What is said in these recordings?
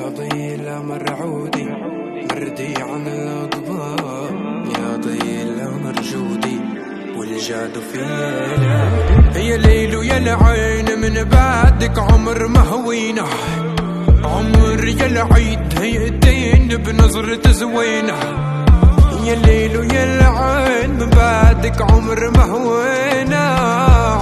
يا ضيل مرعودي مردي عن الأضباب، يا ضيل مرجودي والجاد فينا. يا ليل ويا العين من بعدك عمر ما هوينا، عمر يا العيد هيئتين بنظرة زوينة. يا ليل ويا العين من بعدك عمر ما هوينا،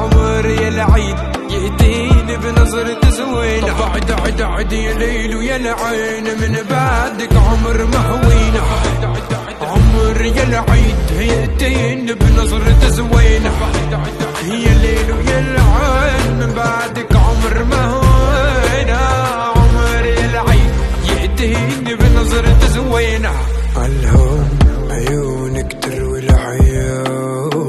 عمر يا العيد يأتين بنظرة زوينة. بعد عد عد يا ليل ويا العين من بعدك عمر ما هوينا، عمر يا العيد يأتين بنظرة زوينة. يا ليل ويا العين من بعدك عمر ما هوينا، عمر يا العيد يأتين بنظرة زوينة. الهون عيونك تروي العيون،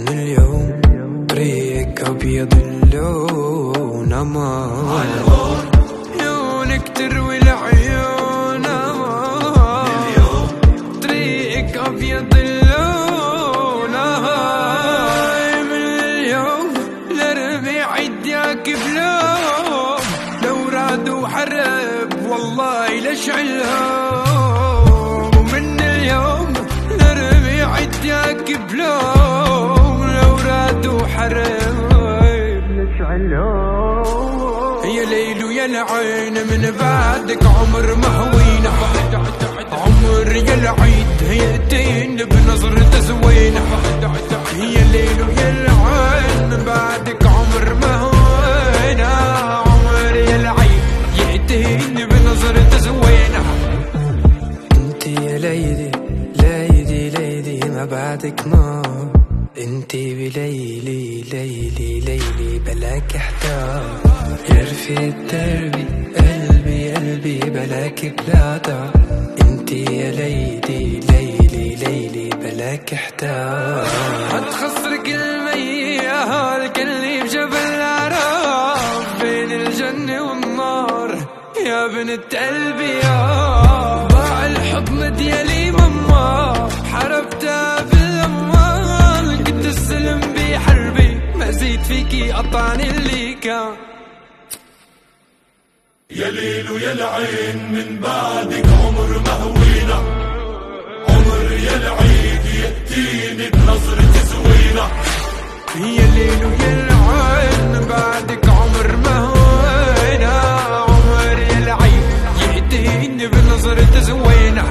اليوم طريق أبيض اللون أمان. عيونك تروي العيون اليوم طريق أبيض اللون أمان. من اليوم لربيع يديك بلوم، لو رادوا حرب والله لشعلهم. ومن اليوم لربيع يديك بلوم، لو رادوا حرب لشعلهم. يا ليل ويا العين من بعدك عمر ما هوينا، عمر يا العيد هيئتين بنظرة زوينة. يا ليل ويا العين من بعدك عمر ما هوينا، عمر يا العيد يأتين بنظرة زوينة. انت يا ليلي ليلي ليلي ما بعدك نار، انت بليلي ليلي ليلي بلاك احتار. يا رفيق دربي قلبي قلبي بلاك بلاطة، انت يا ليلي ليلي ليلي بلاك احتار. هتخسرك المياه اللي بجبل العراف، بين الجنة والنار يا بنت قلبي. يا ضاع الحب مديالي ماما، حربتها بالأموال، كنت السلم بحربي ما زيد فيكي قطعني اللي كان. يا ليل ويا العين من بعدك عمر ما هوينا، عمر يا العيد يأتيني بنظرة زوينة. يا ليل ويا العين من بعدك عمر ما هوينا، عمر يا العيد يأتيني بنظرة زوينة.